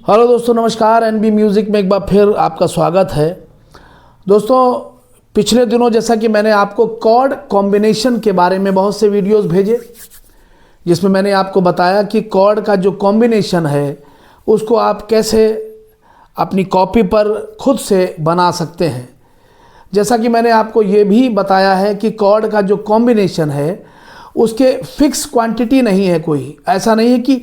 Hello दोस्तों, नमस्कार। NB music में एक बार फिर आपका स्वागत है। दोस्तों, पिछले दिनों जैसा कि मैंने आपको कॉर्ड कॉम्बिनेशन के बारे में बहुत से वीडियोस भेजे, जिसमें मैंने आपको बताया कि कॉर्ड का जो कॉम्बिनेशन है उसको आप कैसे अपनी कॉपी पर खुद से बना सकते हैं। जैसा कि मैंने आपको ये भी बताया है कि कॉर्ड का जो कॉम्बिनेशन है उसके फिक्स क्वांटिटी नहीं है। कोई ऐसा नहीं है कि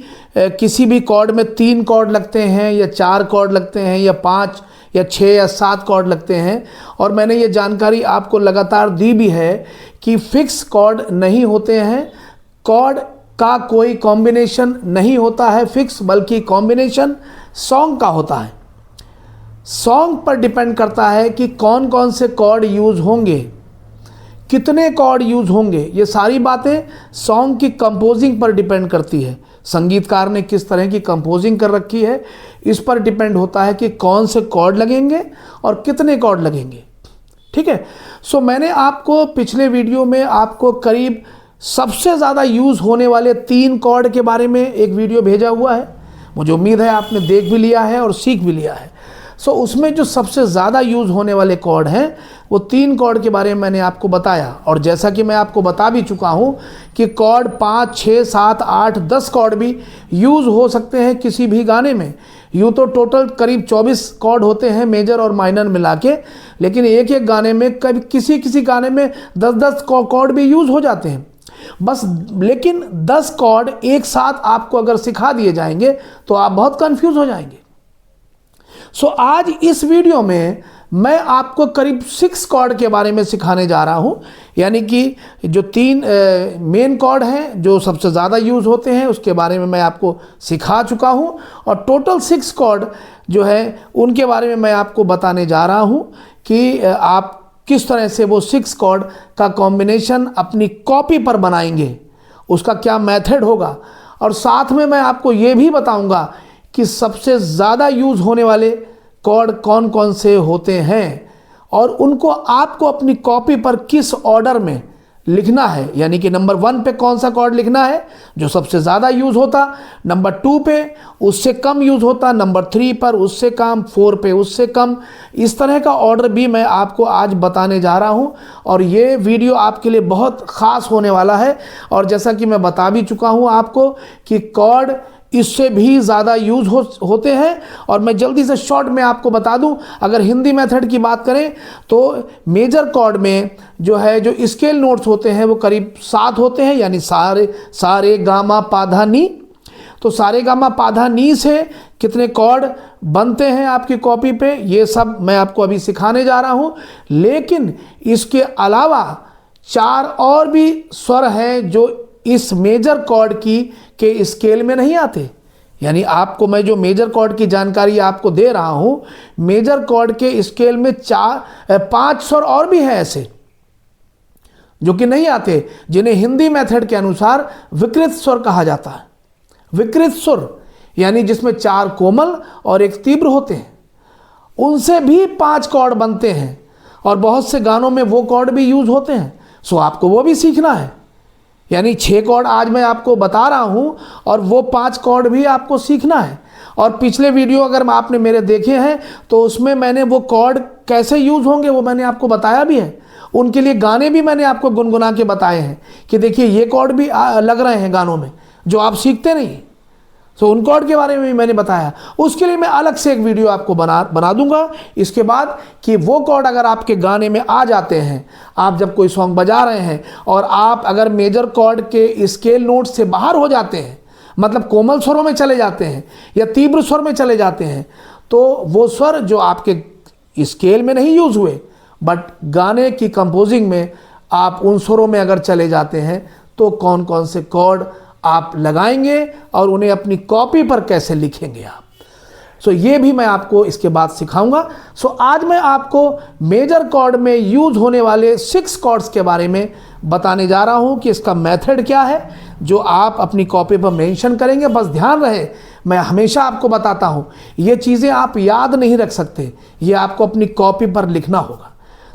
किसी भी कॉर्ड में 3 कॉर्ड लगते हैं या 4 कॉर्ड लगते हैं या 5 या 6 या 7 कॉर्ड लगते हैं। और मैंने ये जानकारी आपको लगातार दी भी है कि फिक्स कॉर्ड नहीं होते हैं। कॉर्ड का कोई कॉम्बिनेशन नहीं होता है फिक्स, बल्कि कॉम्बिनेशन सॉन्ग का होता है। सॉन्ग पर डिपेंड करता है कि कौन कौन से कॉर्ड यूज़ होंगे, कितने कॉर्ड यूज़ होंगे। ये सारी बातें सॉन्ग की कंपोजिंग पर डिपेंड करती है। संगीतकार ने किस तरह की कंपोजिंग कर रखी है, इस पर डिपेंड होता है कि कौन से कॉर्ड लगेंगे और कितने कॉर्ड लगेंगे। ठीक है। सो मैंने आपको पिछले वीडियो में आपको करीब सबसे ज़्यादा यूज़ होने वाले 3 कॉर्ड के बारे में एक वीडियो भेजा हुआ है। मुझे उम्मीद है आपने देख भी लिया है और सीख भी लिया है। सो उसमें जो सबसे ज़्यादा यूज़ होने वाले कॉर्ड हैं वो 3 कॉर्ड के बारे में मैंने आपको बताया। और जैसा कि मैं आपको बता भी चुका हूँ कि कॉर्ड 5, 6, 7, 8, 10 कॉर्ड भी यूज़ हो सकते हैं किसी भी गाने में। यूँ तो टोटल करीब 24 कॉर्ड होते हैं मेजर और माइनर मिला के, लेकिन एक एक गाने में कभी किसी गाने में 10-10 कॉर्ड भी यूज़ हो जाते हैं बस। लेकिन 10 कॉर्ड एक साथ आपको अगर सिखा दिए जाएंगे तो आप बहुत कंफ्यूज हो जाएंगे। सो आज इस वीडियो में मैं आपको करीब 6 कॉर्ड के बारे में सिखाने जा रहा हूं। यानी कि जो 3 मेन कॉर्ड हैं जो सबसे ज़्यादा यूज़ होते हैं उसके बारे में मैं आपको सिखा चुका हूं, और टोटल 6 कॉर्ड जो है उनके बारे में मैं आपको बताने जा रहा हूं कि आप किस तरह से वो 6 कॉर्ड का कॉम्बिनेशन अपनी कॉपी पर बनाएंगे, उसका क्या मेथड होगा। और साथ में मैं आपको ये भी बताऊंगा कि सबसे ज़्यादा यूज़ होने वाले कॉर्ड कौन कौन से होते हैं और उनको आपको अपनी कॉपी पर किस ऑर्डर में लिखना है। यानी कि नंबर 1 पे कौन सा कॉर्ड लिखना है जो सबसे ज़्यादा यूज़ होता, नंबर 2 पे उससे कम यूज़ होता, नंबर 3 पर उससे कम, 4 पे उससे कम। इस तरह का ऑर्डर भी मैं आपको आज बताने जा रहा हूं, और ये वीडियो आपके लिए बहुत ख़ास होने वाला है। और जैसा कि मैं बता भी चुका हूं आपको कि कॉर्ड इससे भी ज़्यादा यूज़ होते हैं। और मैं जल्दी से शॉर्ट में आपको बता दूं, अगर हिंदी मेथड की बात करें तो मेजर कॉर्ड में जो है जो स्केल नोट्स होते हैं वो करीब 7 होते हैं, यानी सारे गामा पाधा नी। तो सारे गामा पाधा नी से कितने कॉर्ड बनते हैं आपकी कॉपी पे, ये सब मैं आपको अभी सिखाने जा रहा हूँ। लेकिन इसके अलावा 4 और भी स्वर हैं जो इस मेजर कॉर्ड के स्केल में नहीं आते। यानी आपको मैं जो मेजर कॉर्ड की जानकारी आपको दे रहा हूं, मेजर कॉर्ड के स्केल में 5 स्वर और भी हैं ऐसे जो कि नहीं आते, जिन्हें हिंदी मेथड के अनुसार विकृत स्वर कहा जाता है। विकृत स्वर यानी जिसमें 4 कोमल और 1 तीव्र होते हैं, उनसे भी 5 कॉर्ड बनते हैं, और बहुत से गानों में वो कॉर्ड भी यूज होते हैं। सो आपको वो भी सीखना है। यानी 6 कॉर्ड आज मैं आपको बता रहा हूं और वो 5 कॉर्ड भी आपको सीखना है। और पिछले वीडियो अगर आपने मेरे देखे हैं तो उसमें मैंने वो कॉर्ड कैसे यूज़ होंगे वो मैंने आपको बताया भी है। उनके लिए गाने भी मैंने आपको गुनगुना के बताए हैं कि देखिए ये कॉर्ड भी लग रहे हैं गानों में जो आप सीखते नहीं। तो उन कॉर्ड के बारे में भी मैंने बताया। उसके लिए मैं अलग से एक वीडियो आपको बना दूंगा इसके बाद, कि वो कॉर्ड अगर आपके गाने में आ जाते हैं, आप जब कोई सॉन्ग बजा रहे हैं और आप अगर मेजर कॉर्ड के स्केल नोट से बाहर हो जाते हैं, मतलब कोमल स्वरों में चले जाते हैं या तीव्र स्वर में चले जाते हैं, तो वो स्वर जो आपके स्केल में नहीं यूज हुए बट गाने की कंपोजिंग में आप उन स्वरों में अगर चले जाते हैं, तो कौन कौन से कॉर्ड आप लगाएंगे और उन्हें अपनी कॉपी पर कैसे लिखेंगे आप। सो ये भी मैं आपको इसके बाद सिखाऊंगा। सो आज मैं आपको मेजर कॉर्ड में यूज होने वाले 6 कॉर्ड्स के बारे में बताने जा रहा हूं कि इसका मेथड क्या है जो आप अपनी कॉपी पर मेंशन करेंगे। बस ध्यान रहे, मैं हमेशा आपको बताता हूं ये चीज़ें आप याद नहीं रख सकते, ये आपको अपनी कॉपी पर लिखना होगा।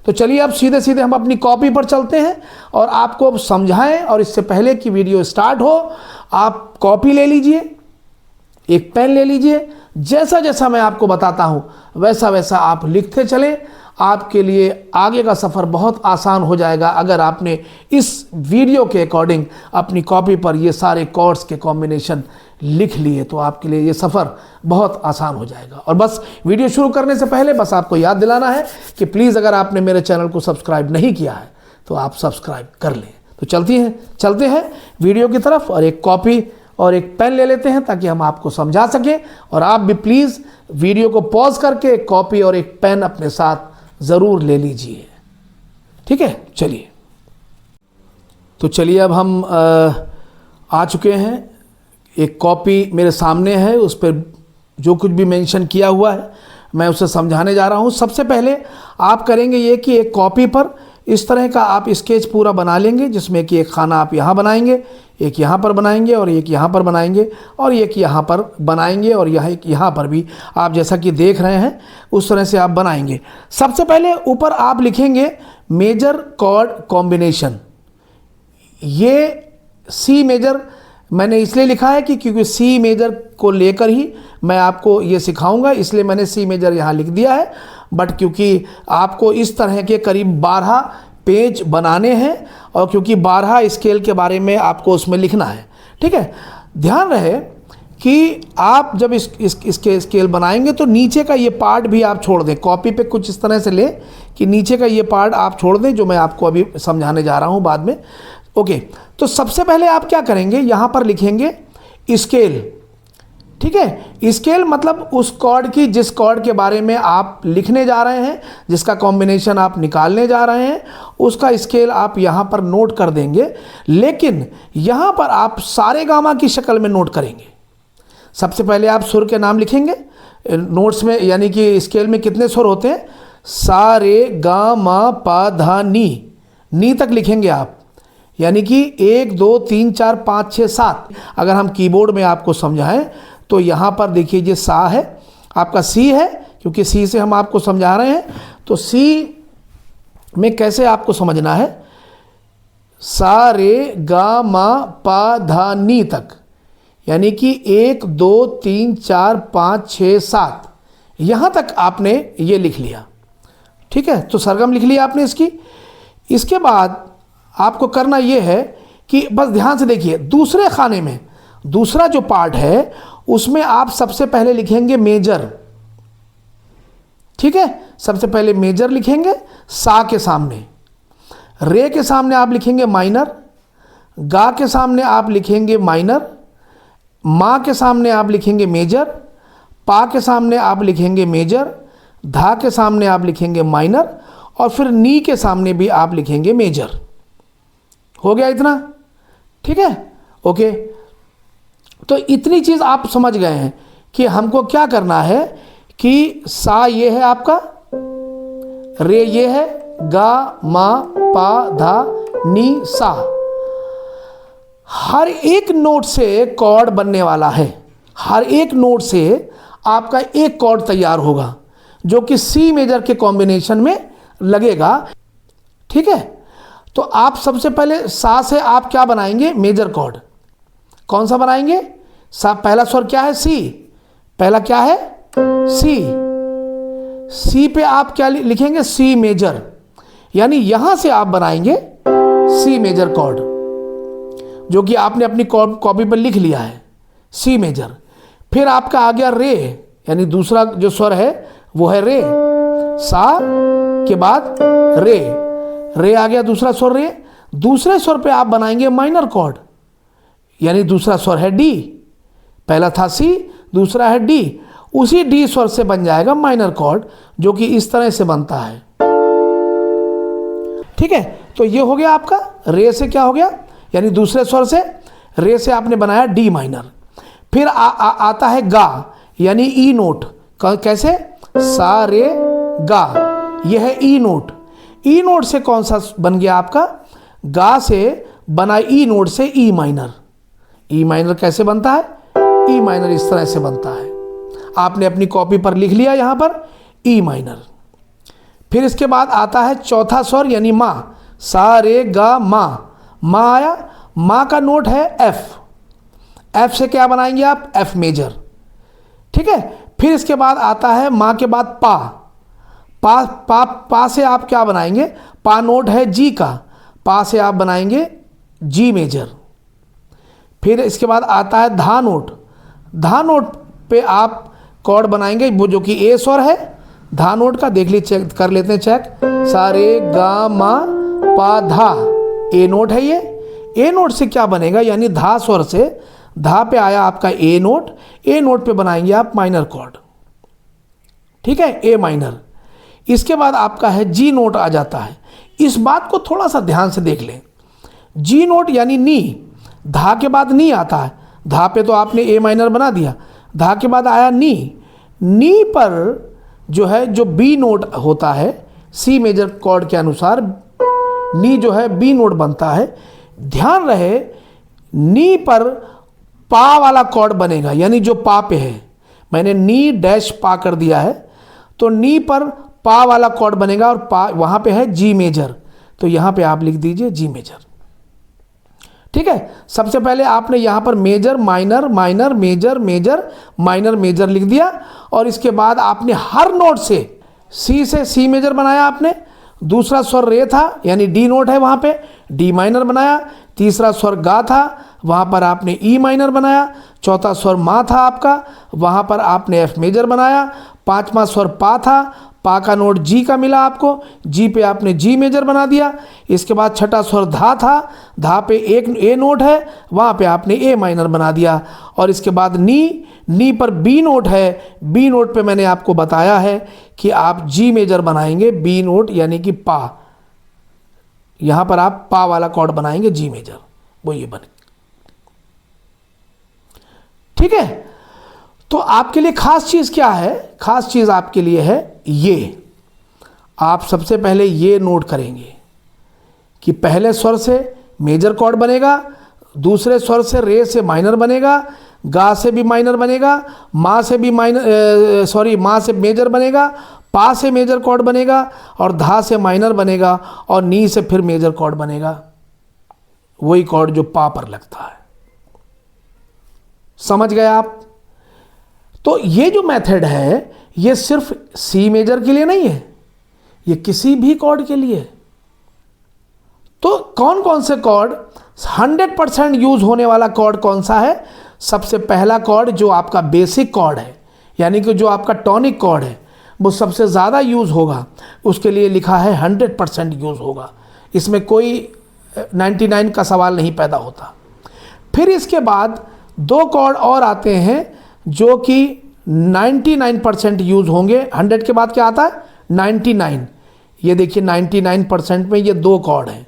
तो चलिए अब सीधे सीधे हम अपनी कॉपी पर चलते हैं और आपको अब समझाएं। और इससे पहले कि वीडियो स्टार्ट हो, आप कॉपी ले लीजिए, एक पेन ले लीजिए, जैसा जैसा मैं आपको बताता हूँ वैसा वैसा आप लिखते चलें। आपके लिए आगे का सफ़र बहुत आसान हो जाएगा अगर आपने इस वीडियो के अकॉर्डिंग अपनी कॉपी पर ये सारे कॉर्ड्स के कॉम्बिनेशन लिख लिए तो आपके लिए ये सफ़र बहुत आसान हो जाएगा। और बस वीडियो शुरू करने से पहले बस आपको याद दिलाना है कि प्लीज़ अगर आपने मेरे चैनल को सब्सक्राइब नहीं किया है तो आप सब्सक्राइब कर लें। तो चलते हैं वीडियो की तरफ और एक कॉपी और एक पेन ले लेते हैं ताकि हम आपको समझा सकें। और आप भी प्लीज़ वीडियो को पॉज करके एक कॉपी और एक पेन अपने साथ ज़रूर ले लीजिए। ठीक है, चलिए। तो चलिए अब हम आ चुके हैं। एक कॉपी मेरे सामने है, उस पर जो कुछ भी मेंशन किया हुआ है मैं उसे समझाने जा रहा हूँ। सबसे पहले आप करेंगे ये कि एक कॉपी पर इस तरह का आप स्केच पूरा बना लेंगे, जिसमें कि एक खाना आप यहाँ बनाएंगे, एक यहाँ पर बनाएंगे और एक यहाँ पर बनाएंगे और एक यहाँ पर बनाएंगे और एक यहाँ पर भी आप जैसा कि देख रहे हैं उस तरह से आप बनाएंगे। सबसे पहले ऊपर आप लिखेंगे मेजर कॉर्ड कॉम्बिनेशन। ये सी मेजर मैंने इसलिए लिखा है कि क्योंकि सी मेजर को लेकर ही मैं आपको ये सिखाऊंगा, इसलिए मैंने सी मेजर यहाँ लिख दिया है। बट क्योंकि आपको इस तरह के करीब 12 पेज बनाने हैं और क्योंकि 12 स्केल के बारे में आपको उसमें लिखना है। ठीक है, ध्यान रहे कि आप जब इसके स्केल बनाएंगे तो नीचे का ये पार्ट भी आप छोड़ दें। कॉपी पे कुछ इस तरह से लें कि नीचे का ये पार्ट आप छोड़ दें, जो मैं आपको अभी समझाने जा रहा हूँ बाद में। ओके, तो सबसे पहले आप क्या करेंगे, यहाँ पर लिखेंगे स्केल। ठीक है, स्केल मतलब उस कॉर्ड की जिस कॉर्ड के बारे में आप लिखने जा रहे हैं, जिसका कॉम्बिनेशन आप निकालने जा रहे हैं, उसका स्केल आप यहाँ पर नोट कर देंगे। लेकिन यहाँ पर आप सारे गामा की शक्ल में नोट करेंगे। सबसे पहले आप सुर के नाम लिखेंगे नोट्स में, यानी कि स्केल में कितने सुर होते हैं, सा रे गा मा पा धा नी तक लिखेंगे आप, यानी कि 1 2 3 4 5 6 7। अगर हम कीबोर्ड में आपको समझाएं तो यहाँ पर देखिए ये सा है, आपका सी है, क्योंकि सी से हम आपको समझा रहे हैं। तो सी में कैसे आपको समझना है, सा रे गा मा पा धा नी तक, यानी कि 1 2 3 4 5 6 7 यहाँ तक आपने ये लिख लिया। ठीक है, तो सरगम लिख लिया आपने इसकी। इसके बाद आपको करना ये है कि बस ध्यान से देखिए, दूसरे खाने में दूसरा जो पार्ट है उसमें आप सबसे पहले लिखेंगे मेजर। ठीक है, सबसे पहले मेजर लिखेंगे, सा के सामने, रे के सामने आप लिखेंगे माइनर, गा के सामने आप लिखेंगे माइनर, मा के सामने आप लिखेंगे मेजर, पा के सामने आप लिखेंगे मेजर, धा के सामने आप लिखेंगे माइनर और फिर नी के सामने भी आप लिखेंगे मेजर। हो गया इतना? ठीक है, ओके। तो इतनी चीज़ आप समझ गए हैं कि हमको क्या करना है कि सा ये है आपका, रे ये है, गा मा पा धा नी सा। हर एक नोट से कॉर्ड बनने वाला है, हर एक नोट से आपका एक कॉर्ड तैयार होगा जो कि सी मेजर के कॉम्बिनेशन में लगेगा। ठीक है, तो आप सबसे पहले सा से आप क्या बनाएंगे, मेजर कॉर्ड। कौन सा बनाएंगे, सा पहला स्वर क्या है, सी, पहला क्या है, सी। सी पे आप क्या लिखेंगे, सी मेजर, यानी यहां से आप बनाएंगे सी मेजर कॉर्ड, जो कि आपने अपनी कॉपी पर लिख लिया है, सी मेजर। फिर आपका आ गया रे, यानी दूसरा जो स्वर है वो है रे, सा के बाद रे आ गया दूसरा स्वर रे। दूसरे स्वर पे आप बनाएंगे माइनर कॉर्ड, यानी दूसरा स्वर है डी, पहला था सी, दूसरा है डी। उसी डी स्वर से बन जाएगा माइनर कॉर्ड, जो कि इस तरह से बनता है। ठीक है, तो ये हो गया आपका रे से क्या हो गया, यानी दूसरे स्वर से रे से आपने बनाया डी माइनर। फिर आता है गा, यानी ई नोट। कैसे, सा रे गा, यह है ई नोट। ई नोट से कौन सा बन गया आपका, गा से बना ई नोट से ई माइनर। ई माइनर कैसे बनता है, ई माइनर इस तरह से बनता है। आपने अपनी कॉपी पर लिख लिया यहां पर ई माइनर। फिर इसके बाद आता है चौथा स्वर, यानी मा, सा रे गा मा। मा आया, मा का नोट है एफ, एफ से क्या बनाएंगे आप, एफ मेजर। ठीक है, फिर इसके बाद आता है माँ के बाद पा। पा पा पा से आप क्या बनाएंगे, पा नोट है जी का, पा से आप बनाएंगे जी मेजर। फिर इसके बाद आता है धा नोट। धा नोट पे आप कॉर्ड बनाएंगे वो जो कि ए स्वर है। धा नोट का देख लीजिए, चेक कर लेते हैं चेक, सा रे गा मा पा धा, ए नोट है ये। ए नोट से क्या बनेगा, यानी धा स्वर से धा पे आया आपका ए नोट, ए नोट पे बनाएंगे आप माइनर कॉर्ड, ठीक है, ए माइनर। इसके बाद आपका है जी नोट आ जाता है। इस बात को थोड़ा सा ध्यान से देख लें, जी नोट यानी नी, धा के बाद नी आता है, धा पे तो आपने ए माइनर बना दिया, धा के बाद आया नी, नी पर जो है जो बी नोट होता है सी मेजर कॉर्ड के अनुसार, नी जो है बी नोट बनता है। ध्यान रहे नी पर पा वाला कॉर्ड बनेगा, यानी जो पा पे है, मैंने नी डैश पा कर दिया है, तो नी पर पा वाला कॉर्ड बनेगा और पा वहां पे है जी मेजर, तो यहां पे आप लिख दीजिए जी मेजर, ठीक है। सबसे पहले आपने यहां पर major minor minor major major minor major लिख दिया, और इसके बाद आपने हर नोट से सी मेजर बनाया आपने। दूसरा स्वर रे था, यानी डी नोट है, वहां पे डी माइनर बनाया। तीसरा स्वर गा था, वहां पर आपने ई माइनर बनाया। चौथा स्वर मा था आपका, वहां पर आपने एफ मेजर बनाया। पांचवा स्वर पा था, पा का नोट जी का मिला आपको, जी पे आपने जी मेजर बना दिया। इसके बाद छठा स्वर धा था, धा पे एक ए नोट है, वहाँ पे आपने ए माइनर बना दिया। और इसके बाद नी पर बी नोट है, बी नोट पे मैंने आपको बताया है कि आप जी मेजर बनाएंगे, बी नोट यानी कि पा, यहाँ पर आप पा वाला कॉर्ड बनाएंगे जी मेजर, वो ये बने, ठीक है। तो आपके लिए खास चीज़ क्या है, खास चीज़ आपके लिए है ये, आप सबसे पहले ये नोट करेंगे कि पहले स्वर से मेजर कॉर्ड बनेगा, दूसरे स्वर से रे से माइनर बनेगा, गा से भी माइनर बनेगा, माँ से भी माइनर माँ से मेजर बनेगा, पा से मेजर कॉर्ड बनेगा, और धा से माइनर बनेगा, और नी से फिर मेजर कॉर्ड बनेगा, वही कॉर्ड जो पा पर लगता है। समझ गए आप? तो ये जो मेथड है ये सिर्फ सी मेजर के लिए नहीं है, ये किसी भी कॉर्ड के लिए। तो कौन कौन से कॉर्ड 100% यूज होने वाला कॉर्ड कौन सा है? सबसे पहला कॉर्ड जो आपका बेसिक कॉर्ड है, यानी कि जो आपका टॉनिक कॉर्ड है, वो सबसे ज़्यादा यूज होगा, उसके लिए लिखा है 100% यूज होगा, इसमें कोई 99 का सवाल नहीं पैदा होता। फिर इसके बाद दो कॉर्ड और आते हैं जो कि 99% यूज होंगे। 100 के बाद क्या आता है? 99। ये देखिए 99% में ये दो कॉर्ड हैं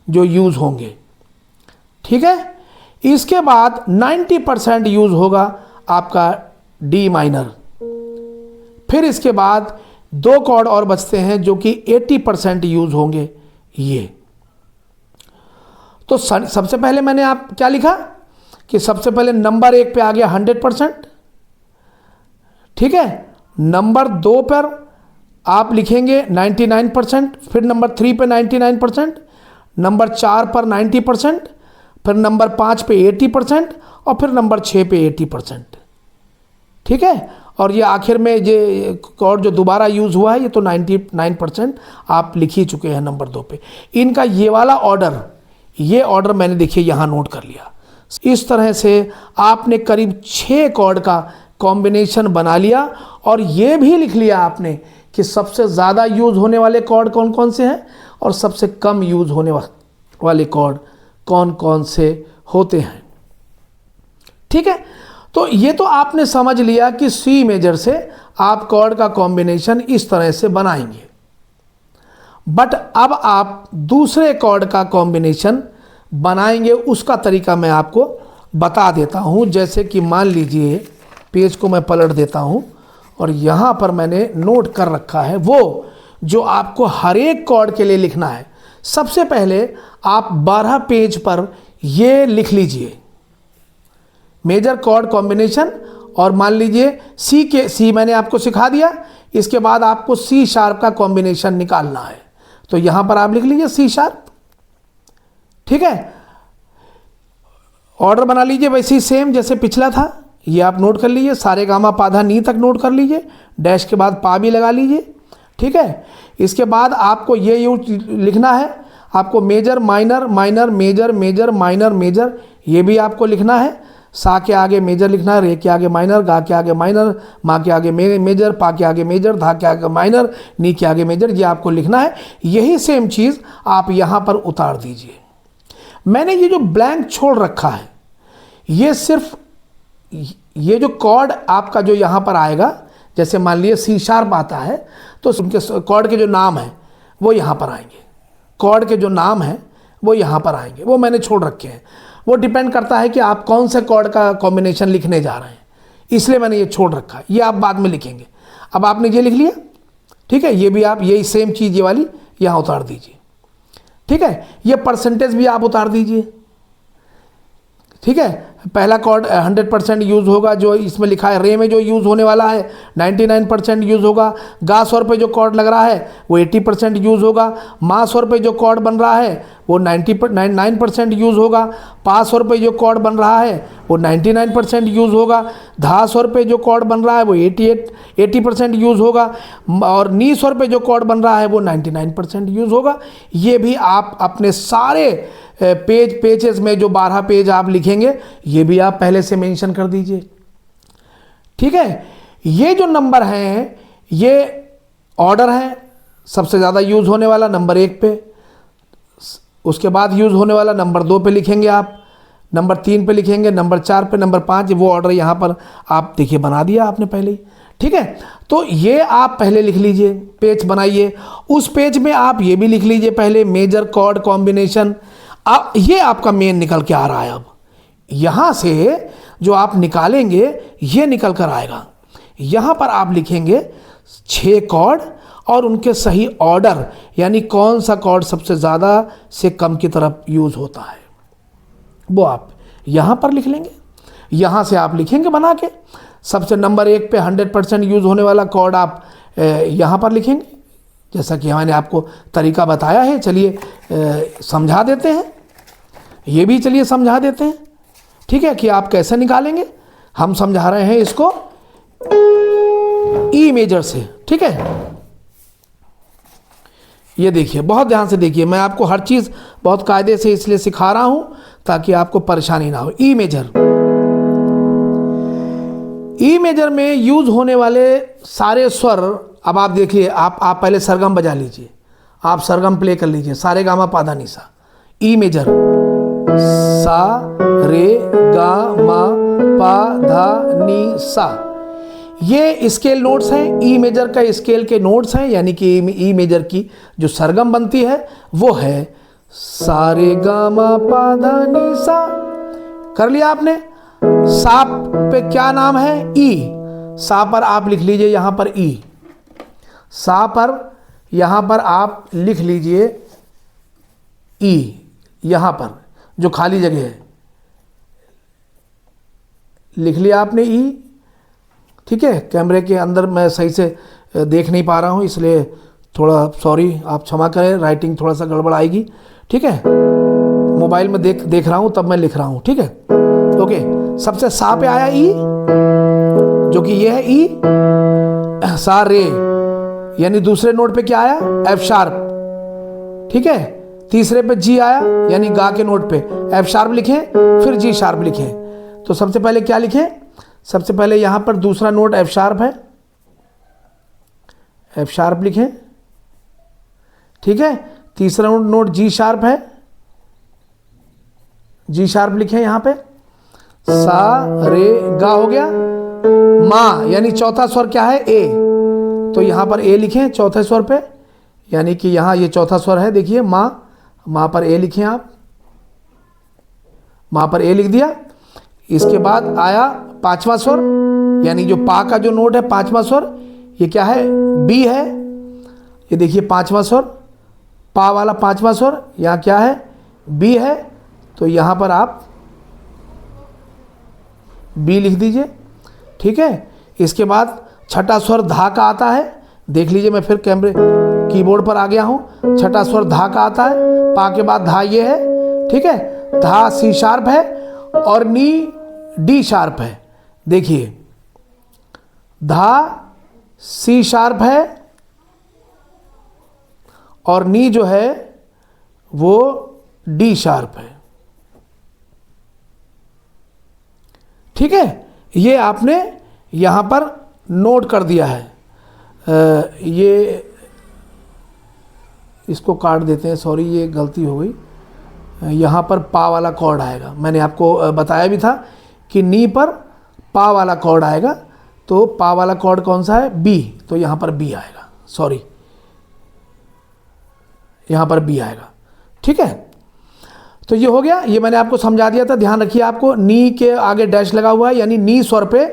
जो यूज होंगे, ठीक है। इसके बाद 90% यूज होगा आपका डी माइनर। फिर इसके बाद दो कॉर्ड और बचते हैं जो कि 80% यूज होंगे ये। तो सबसे पहले मैंने आप क्या लिखा कि सबसे पहले नंबर 1 पे आ गया 100%, ठीक है। नंबर 2 पर आप लिखेंगे 99%, फिर नंबर 3 पे 99%, नंबर 4 पर 90%, फिर नंबर 5 पे 80%, और फिर नंबर 6 पे 80%, ठीक है। और ये आखिर में ये कॉर्ड जो दोबारा यूज़ हुआ है ये तो 99% आप लिख ही चुके हैं नंबर 2 पे। इनका ये वाला ऑर्डर, ये ऑर्डर मैंने देखिए यहाँ नोट कर लिया। इस तरह से आपने करीब 6 कॉर्ड का कॉम्बिनेशन बना लिया, और ये भी लिख लिया आपने कि सबसे ज़्यादा यूज़ होने वाले कॉर्ड कौन कौन से हैं और सबसे कम यूज़ होने वाले कॉर्ड कौन कौन से होते हैं, ठीक है। तो ये तो आपने समझ लिया कि सी मेजर से आप कॉर्ड का कॉम्बिनेशन इस तरह से बनाएंगे। बट अब आप दूसरे कॉर्ड का कॉम्बिनेशन बनाएंगे, उसका तरीका मैं आपको बता देता हूं। जैसे कि मान लीजिए पेज को मैं पलट देता हूं और यहां पर मैंने नोट कर रखा है वो जो आपको हर एक कॉर्ड के लिए लिखना है। सबसे पहले आप 12 पेज पर ये लिख लीजिए मेजर कॉर्ड कॉम्बिनेशन, और मान लीजिए सी मैंने आपको सिखा दिया। इसके बाद आपको सी शार्प का कॉम्बिनेशन निकालना है, तो यहां पर आप लिख लीजिए सी शार्प, ठीक है। ऑर्डर बना लीजिए वैसे ही सेम जैसे पिछला था, ये आप नोट कर लीजिए, सारे गामा पाधा नी तक नोट कर लीजिए, डैश के बाद पा भी लगा लीजिए, ठीक है। इसके बाद आपको ये यूज लिखना है, आपको major minor minor major major minor major, ये भी आपको लिखना है। सा के आगे मेजर लिखना है, रे के आगे माइनर, गा के आगे माइनर, माँ के आगे मेजर, पा के आगे मेजर, धा के आगे माइनर, नी के आगे मेजर, ये आपको लिखना है। यही सेम चीज़ आप यहाँ पर उतार दीजिए। मैंने ये जो ब्लैंक छोड़ रखा है, ये सिर्फ ये जो कॉर्ड आपका जो यहाँ पर आएगा, जैसे मान लीजिए सी शार्प आता है, तो उनके कॉर्ड के जो नाम हैं वो यहाँ पर आएंगे, कॉर्ड के जो नाम हैं वो यहाँ पर आएंगे, वो मैंने छोड़ रखे हैं। वो डिपेंड करता है कि आप कौन से कॉर्ड का कॉम्बिनेशन लिखने जा रहे हैं, इसलिए मैंने ये छोड़ रखा है। ये आप बाद में लिखेंगे। अब आपने ये लिख लिया, ठीक है। ये भी आप यही सेम चीज़ ये वाली यहाँ उतार दीजिए, ठीक है। ये परसेंटेज भी आप उतार दीजिए, ठीक है। पहला कॉर्ड 100% यूज़ होगा, जो इसमें लिखा है रे में जो यूज़ होने वाला है 99% यूज़ होगा। गा स्वर पे जो कॉर्ड लग रहा है वो 80% यूज़ होगा। मा स्वर पे जो कॉर्ड बन रहा है वो 99% यूज़ होगा। पा स्वर पे जो कॉर्ड बन रहा है वो 99% यूज़ होगा। धा स्वर पे जो कॉर्ड बन रहा है वो 80% यूज़ होगा, और नी स्वर पे जो कॉर्ड बन रहा है वो 99% यूज़ होगा। ये भी आप अपने सारे पेजेस में जो 12 पेज आप लिखेंगे, ये भी आप पहले से मेंशन कर दीजिए, ठीक है। ये जो नंबर हैं ये ऑर्डर है, सबसे ज़्यादा यूज़ होने वाला नंबर 1 पे, उसके बाद यूज़ होने वाला नंबर 2 पे लिखेंगे आप, नंबर 3 पे लिखेंगे, नंबर 4 पे, नंबर 5, वो ऑर्डर यहाँ पर आप देखिए बना दिया आपने पहले ही, ठीक है। तो ये आप पहले लिख लीजिए, पेज बनाइए। उस पेज में आप ये भी लिख लीजिए पहले, मेजर कॉर्ड कॉम्बिनेशन। अब ये आपका मेन निकल के आ रहा है। अब यहाँ से जो आप निकालेंगे ये निकल कर आएगा। यहाँ पर आप लिखेंगे 6 कॉर्ड और उनके सही ऑर्डर, यानी कौन सा कॉर्ड सबसे ज़्यादा से कम की तरफ यूज़ होता है, वो आप यहाँ पर लिख लेंगे। यहाँ से आप लिखेंगे बना के, सबसे नंबर 1 पे 100% यूज़ होने वाला कॉर्ड आप यहाँ पर लिखेंगे, जैसा कि मैंने आपको तरीका बताया है। चलिए समझा देते हैं, ये भी चलिए समझा देते हैं, ठीक है, कि आप कैसे निकालेंगे। हम समझा रहे हैं इसको ई मेजर से, ठीक है। ये देखिए, बहुत ध्यान से देखिए, मैं आपको हर चीज़ बहुत कायदे से इसलिए सिखा रहा हूं ताकि आपको परेशानी ना हो। ई मेजर, ई मेजर में यूज होने वाले सारे स्वर, अब आप देखिए, आप पहले सरगम बजा लीजिए, आप सरगम प्ले कर लीजिए, सारे गामा पाधा निसा। ई मेजर, सा रे गा मा पा धा नी सा, ये स्केल नोट्स हैं। ई मेजर का स्केल के नोट्स हैं, यानी कि ई मेजर की जो सरगम बनती है वो है सा रे गा मा पा धा नी सा। कर लिया आपने। सा पे क्या नाम है? ई। सा पर आप लिख लीजिए यहाँ पर ई। सा पर यहाँ पर आप लिख लीजिए ई, यहाँ पर जो खाली जगह है लिख लिया आपने ई, ठीक है। कैमरे के अंदर मैं सही से देख नहीं पा रहा हूँ, इसलिए थोड़ा सॉरी, आप क्षमा करें, राइटिंग थोड़ा सा गड़बड़ आएगी, ठीक है। मोबाइल में देख रहा हूँ तब मैं लिख रहा हूँ, ठीक है। ओके, सबसे सा पे आया ई, जो कि ये है ई, सा रे, यानी दूसरे नोट पे क्या आया? एफ शार्प, ठीक है। तीसरे पे जी आया, यानी गा के नोट पे एफ शार्प लिखें, फिर जी शार्प लिखें। तो सबसे पहले क्या लिखें? सबसे पहले यहां पर दूसरा नोट एफ शार्प है, एफ शार्प लिखें, ठीक है। तीसरा नोट जी शार्प है, जी शार्प लिखें यहां पे। सा रे गा हो गया। मा यानी चौथा स्वर क्या है? ए, तो यहां पर ए लिखें चौथे स्वर पे, यानी कि यहां ये चौथा स्वर है, देखिए मा, मा पर ए लिखें आप, मा पर ए लिख दिया। इसके बाद आया पांचवा स्वर, यानी जो पा का जो नोट है पांचवा स्वर, ये क्या है? बी है। ये देखिए पांचवा स्वर, पा वाला पांचवा स्वर यहाँ क्या है? बी है। तो यहाँ पर आप बी लिख दीजिए, ठीक है। इसके बाद छठा स्वर धा का आता है, देख लीजिए, मैं फिर कैमरे कीबोर्ड पर आ गया हूँ। छठा स्वर धा का आता है, पा के बाद धा ये है, ठीक है। धा सी शार्प है और नी डी शार्प है, देखिए धा सी शार्प है और नी जो है वो डी शार्प है। ठीक है, ये आपने यहां पर नोट कर दिया है। ये इसको काट देते हैं, सॉरी ये गलती हो गई। यहाँ पर पा वाला कॉर्ड आएगा, मैंने आपको बताया भी था कि नी पर पा वाला कॉर्ड आएगा। तो पा वाला कॉर्ड कौन सा है? बी, तो यहाँ पर बी आएगा, सॉरी यहाँ पर बी आएगा। ठीक है, तो ये हो गया, ये मैंने आपको समझा दिया था। ध्यान रखिए, आपको नी के आगे डैश लगा हुआ है, यानी नी स्वर पे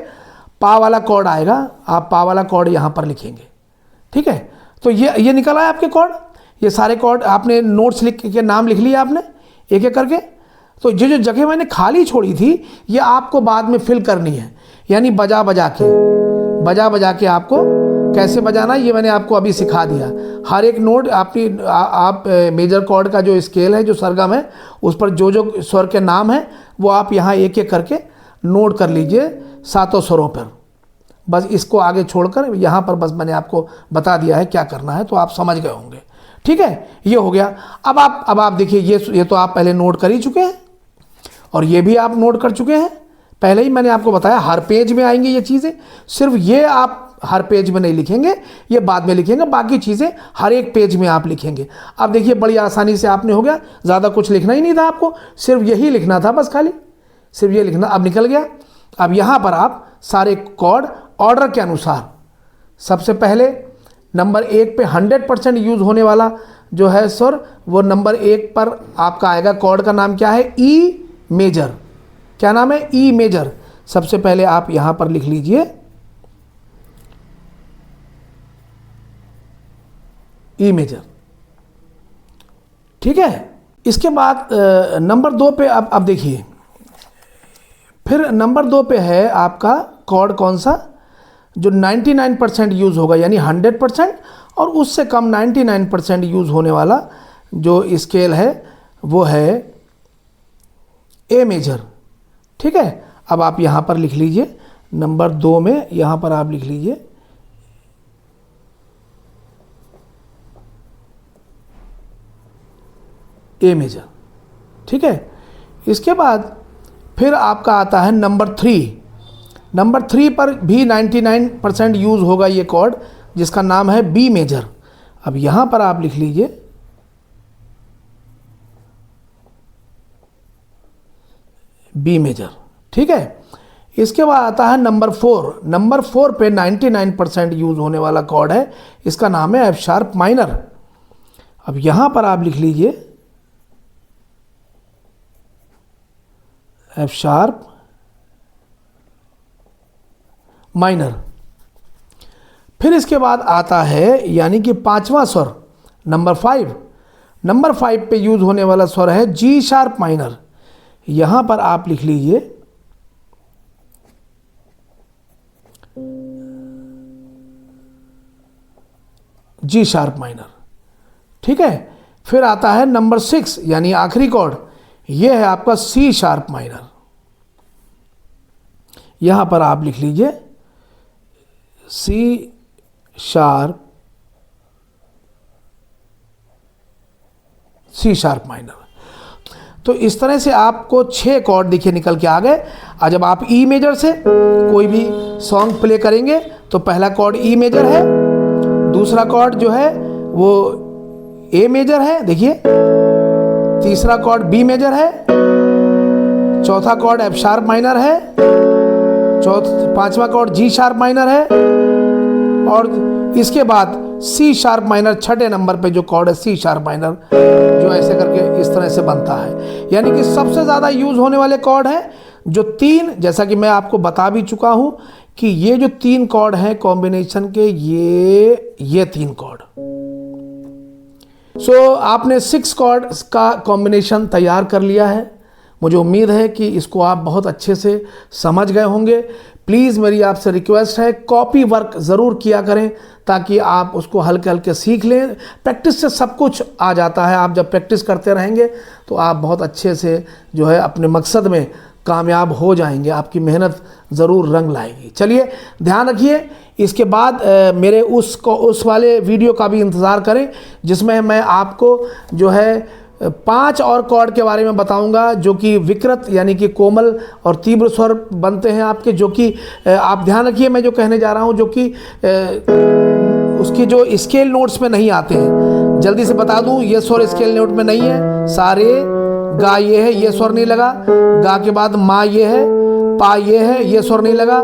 पा वाला कॉर्ड आएगा, आप पा वाला कॉर्ड यहाँ पर लिखेंगे। ठीक है, तो ये निकल आया आपके कॉर्ड। ये सारे कॉर्ड आपने नोट्स लिख के नाम लिख लिया आपने एक एक करके। तो जो जगह मैंने खाली छोड़ी थी ये आपको बाद में फिल करनी है, यानी बजा बजा के आपको कैसे बजाना ये मैंने आपको अभी सिखा दिया। हर एक नोट आप मेजर कॉर्ड का जो स्केल है, जो सरगम है, उस पर जो जो स्वर के नाम है वो आप यहाँ एक एक करके नोट कर लीजिए सातों स्वरों पर। बस इसको आगे छोड़कर यहाँ पर बस मैंने आपको बता दिया है क्या करना है, तो आप समझ गए होंगे। ठीक है, ये हो गया। अब आप देखिए, ये तो आप पहले नोट कर ही चुके हैं और ये भी आप नोट कर चुके हैं। पहले ही मैंने आपको बताया हर पेज में आएंगी ये चीज़ें। सिर्फ ये आप हर पेज में नहीं लिखेंगे, ये बाद में लिखेंगे, बाकी चीज़ें हर एक पेज में आप लिखेंगे। अब देखिए बड़ी आसानी से आपने हो गया, ज़्यादा कुछ लिखना ही नहीं था आपको, सिर्फ यही लिखना था, बस खाली सिर्फ ये लिखना। अब निकल गया। अब यहाँ पर आप सारे कॉर्ड ऑर्डर के अनुसार, सबसे पहले नंबर 1 पे 100% यूज़ होने वाला जो है स्वर, वो नंबर 1 पर आपका आएगा। कॉर्ड का नाम क्या है? E major. क्या नाम है? E major. सबसे पहले आप यहाँ पर लिख लीजिए ई मेजर। ठीक है, इसके बाद नंबर 2 पे अब देखिए, फिर नंबर 2 पे है आपका कॉर्ड कौन सा? जो 99% यूज़ होगा, यानी 100% और उससे कम 99% यूज़ होने वाला जो स्केल है वो है ए मेजर। ठीक है, अब आप यहाँ पर लिख लीजिए नंबर 2 में, यहाँ पर आप लिख लीजिए ए मेजर। ठीक है, इसके बाद फिर आपका आता है नंबर 3। नंबर 3 पर भी 99% यूज़ होगा ये कॉर्ड, जिसका नाम है बी मेजर। अब यहाँ पर आप लिख लीजिए बी मेजर। ठीक है, इसके बाद आता है नंबर 4। नंबर 4 पे 99% यूज़ होने वाला कॉर्ड है, इसका नाम है एफ शार्प माइनर। अब यहाँ पर आप लिख लीजिए एफ शार्प माइनर। फिर इसके बाद आता है यानी कि 5वां स्वर नंबर 5। नंबर 5 पे यूज होने वाला स्वर है जी शार्प माइनर। यहां पर आप लिख लीजिए जी शार्प माइनर। ठीक है, फिर आता है नंबर 6 यानी आखिरी कॉर्ड, यह है आपका सी शार्प माइनर। यहां पर आप लिख लीजिए सी शार्प माइनर। तो इस तरह से आपको 6 कॉर्ड देखिए निकल के आ गए। और जब आप ई मेजर से कोई भी सॉन्ग प्ले करेंगे तो पहला कॉर्ड ई मेजर है, दूसरा कॉर्ड जो है वो ए मेजर है, देखिए, तीसरा कॉर्ड बी मेजर है, चौथा कॉर्ड एफ शार्प माइनर है, पांचवा कॉर्ड जी शार्प माइनर है, और इसके बाद सी शार्प माइनर 6ठे नंबर पे जो कॉर्ड है सी शार्प माइनर, जो ऐसे करके इस तरह से बनता है। यानी कि सबसे ज़्यादा यूज होने वाले कॉर्ड है जो 3, जैसा कि मैं आपको बता भी चुका हूं कि ये जो 3 कॉर्ड हैं कॉम्बिनेशन के, ये 3 कॉर्ड। सो आपने 6 कॉर्ड का कॉम्बिनेशन तैयार कर लिया है। मुझे उम्मीद है कि इसको आप बहुत अच्छे से समझ गए होंगे। प्लीज़ मेरी आपसे रिक्वेस्ट है, कॉपी वर्क ज़रूर किया करें ताकि आप उसको हल्के हल्के सीख लें। प्रैक्टिस से सब कुछ आ जाता है। आप जब प्रैक्टिस करते रहेंगे तो आप बहुत अच्छे से जो है अपने मकसद में कामयाब हो जाएंगे, आपकी मेहनत ज़रूर रंग लाएगी। चलिए ध्यान रखिए, इसके बाद मेरे उस वाले वीडियो का भी इंतज़ार करें जिसमें मैं आपको जो है 5 और कॉर्ड के बारे में बताऊंगा जो कि विकृत यानी कि कोमल और तीव्र स्वर बनते हैं आपके, जो कि आप ध्यान रखिए मैं जो कहने जा रहा हूं, जो कि उसकी जो स्केल नोट्स में नहीं आते हैं। जल्दी से बता दूं, ये स्वर स्केल नोट में नहीं है। सारे गा ये है, ये स्वर नहीं लगा। गा के बाद मा ये है, पा ये है, ये स्वर नहीं लगा,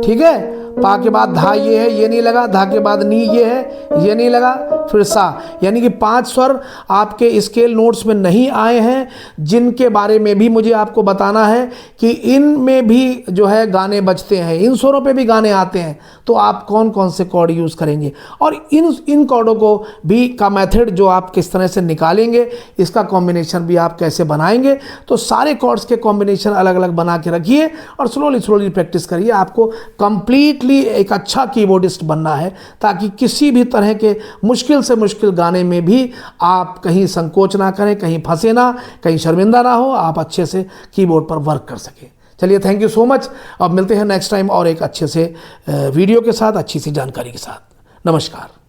ठीक है। पा के बाद धा ये है, ये नहीं लगा। धा के बाद नी ये है, ये नहीं लगा। फिर सा, यानी कि 5 स्वर आपके स्केल नोट्स में नहीं आए हैं, जिनके बारे में भी मुझे आपको बताना है कि इनमें भी जो है गाने बजते हैं, इन स्वरों पे भी गाने आते हैं। तो आप कौन कौन से कॉर्ड यूज़ करेंगे और इन कॉर्डों को भी का मेथड जो आप किस तरह से निकालेंगे, इसका कॉम्बिनेशन भी आप कैसे बनाएंगे। तो सारे कॉर्ड्स के कॉम्बिनेशन अलग अलग बना के रखिए और स्लोली प्रैक्टिस करिए। आपको कंप्लीटली एक अच्छा कीबोर्डिस्ट बनना है ताकि किसी भी तरह के मुश्किल से मुश्किल गाने में भी आप कहीं संकोच ना करें, कहीं फंसे ना, कहीं शर्मिंदा ना हो, आप अच्छे से कीबोर्ड पर वर्क कर सकें। चलिए थैंक यू सो मच। अब मिलते हैं नेक्स्ट टाइम और एक अच्छे से वीडियो के साथ, अच्छी सी जानकारी के साथ। नमस्कार।